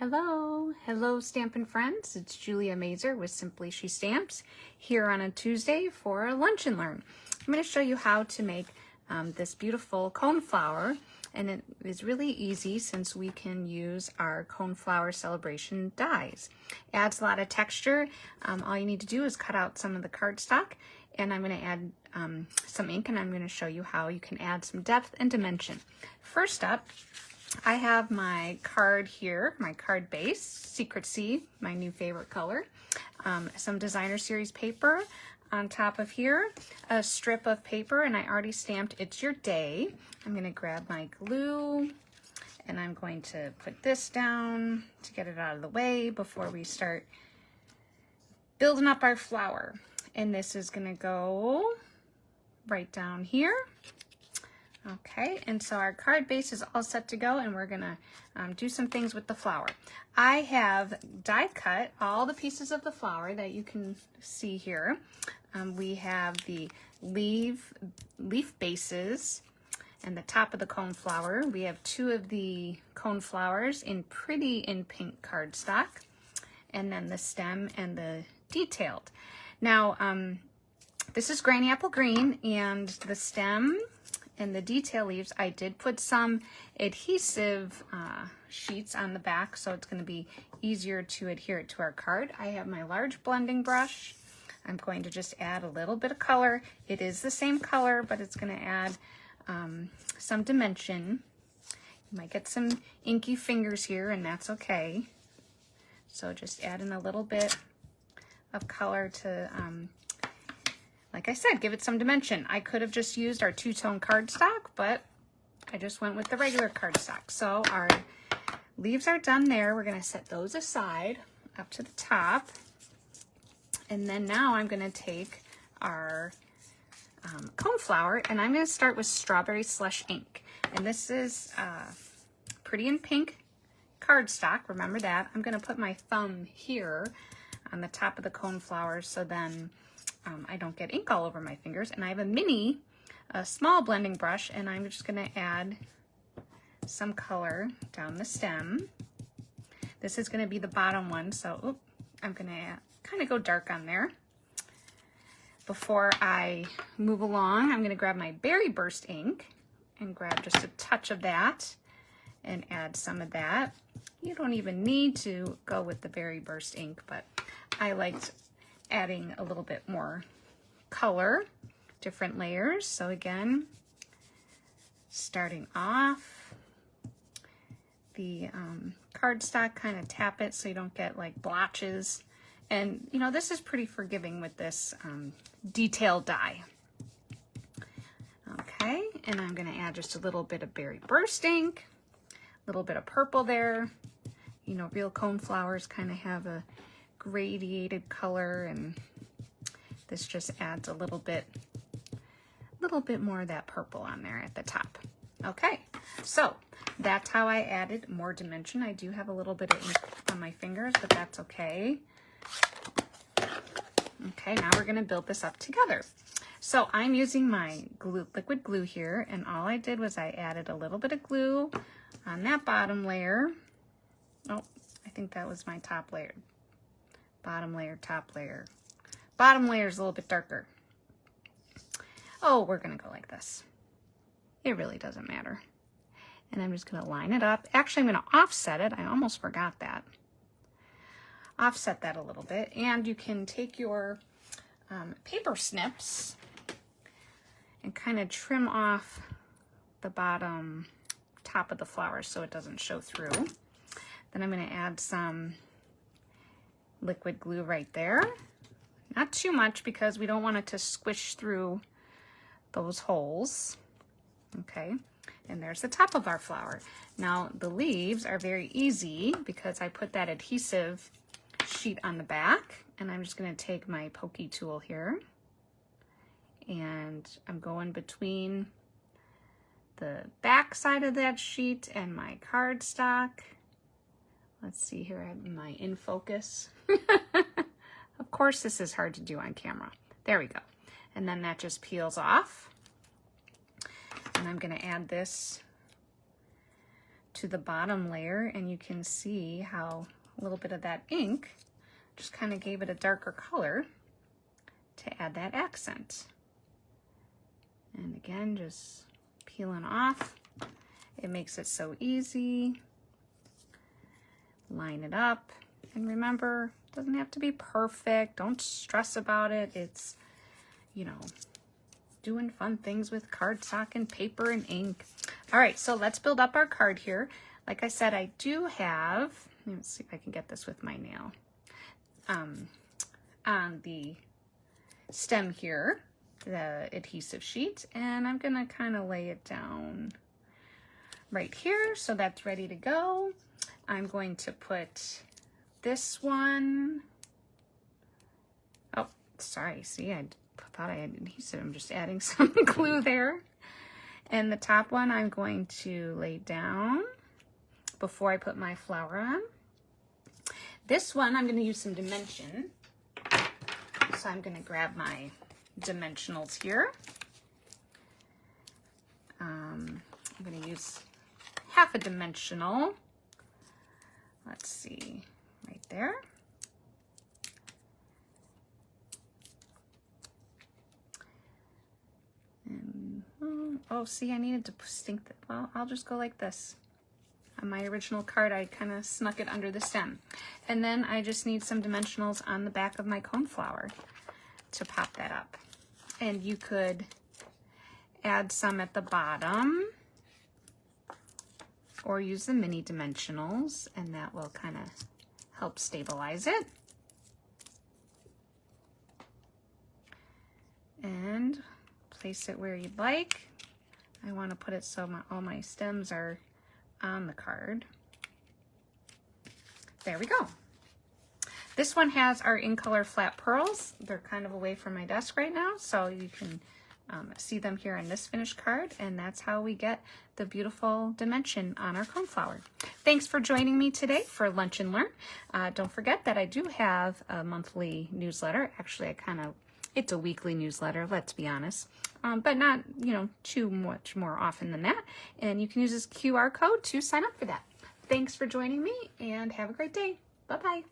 Hello Stampin' friends. It's Julia Mazur with Simply She Stamps here on a Tuesday for Lunch and Learn. I'm going to show you how to make this beautiful coneflower, and it is really easy since we can use our Coneflower Celebration dies. Adds a lot of texture. All you need to do is cut out some of the cardstock, and I'm going to add some ink, and I'm going to show you how you can add some depth and dimension. First up, I have my card here, my card base, Secret Sea, my new favorite color, some designer series paper on top of here, a strip of paper, and I already stamped It's Your Day. I'm going to grab my glue, and I'm going to put this down to get it out of the way before we start building up our flower. And this is going to go right down here. Okay, and so our card base is all set to go, and we're gonna do some things with the flower. I have die cut all the pieces of the flower that you can see here. We have the leaf bases and the top of the coneflower. We have two of the coneflowers in pink cardstock, and then the stem and the detailed. Now, this is Granny Apple Green, and the stem and the detail leaves, I did put some adhesive sheets on the back, so it's going to be easier to adhere it to our card. I have my large blending brush. I'm going to just add a little bit of color. It is the same color, but it's going to add some dimension. You might get some inky fingers here, and that's okay. So just add in a little bit of color to like I said, give it some dimension. I could have just used our two-tone cardstock, but I just went with the regular cardstock. So our leaves are done there. We're gonna set those aside up to the top. And then now I'm gonna take our coneflower, and I'm gonna start with Strawberry Slush ink. And this is Pretty in Pink cardstock, remember that. I'm gonna put my thumb here on the top of the coneflower so then I don't get ink all over my fingers. And I have a small blending brush, and I'm just gonna add some color down the stem. This is gonna be the bottom one, so I'm gonna kind of go dark on there. Before I move along, I'm gonna grab my Berry Burst ink and grab just a touch of that and add some of that. You don't even need to go with the Berry Burst ink, but I liked adding a little bit more color, different layers. So again, starting off, the cardstock, kind of tap it so you don't get like blotches. And you know, this is pretty forgiving with this detailed die. Okay, and I'm gonna add just a little bit of Berry Burst ink, a little bit of purple there. You know, real coneflowers kind of have a gradiated color, and this just adds a little bit more of that purple on there at the top. Okay, so that's how I added more dimension. I do have a little bit of ink on my fingers, but that's okay. Okay, now we're gonna build this up together. So I'm using my liquid glue here, and all I did was I added a little bit of glue on that bottom layer. Oh, I think that was my top layer. Bottom layer, top layer. Bottom layer is a little bit darker. Oh, we're gonna go like this. It really doesn't matter. And I'm just gonna line it up. Actually, I'm gonna offset it. I almost forgot that. Offset that a little bit. And you can take your paper snips and kind of trim off the bottom top of the flower so it doesn't show through. Then I'm gonna add some liquid glue right there. Not too much because we don't want it to squish through those holes. Okay, and there's the top of our flower. Now the leaves are very easy because I put that adhesive sheet on the back, and I'm just gonna take my pokey tool here, and I'm going between the back side of that sheet and my cardstock. Let's see here, I have my in focus. Of course, this is hard to do on camera. There we go. And then that just peels off. And I'm gonna add this to the bottom layer, and you can see how a little bit of that ink just kind of gave it a darker color to add that accent. And again, just peeling off. It makes it so easy. Line it up. And remember, it doesn't have to be perfect. Don't stress about it. It's, you know, doing fun things with cardstock and paper and ink. All right, so let's build up our card here. Like I said, I do have, let's see if I can get this with my nail, on the stem here, the adhesive sheet, and I'm gonna kind of lay it down right here, so that's ready to go. I'm going to put this one, oh, sorry, see, I thought I had adhesive. I'm just adding some glue there. And the top one I'm going to lay down before I put my flower on. This one I'm going to use some dimension. So I'm going to grab my dimensionals here. I'm going to use half a dimensional. Let's see, right there. And, oh, see, I needed to stink that. Well, I'll just go like this. On my original card, I kind of snuck it under the stem. And then I just need some dimensionals on the back of my coneflower to pop that up. And you could add some at the bottom or use the mini dimensionals, and that will kind of help stabilize it. And place it where you'd like. I want to put it so all my stems are on the card. There we go. This one has our in color flat pearls. They're kind of away from my desk right now, so you can see them here on this finished card, and that's how we get the beautiful dimension on our coneflower. Thanks for joining me today for Lunch and Learn. Don't forget that I do have a monthly newsletter. Actually, it's a weekly newsletter, let's be honest, but not, you know, too much more often than that. And you can use this QR code to sign up for that. Thanks for joining me, and have a great day. Bye-bye.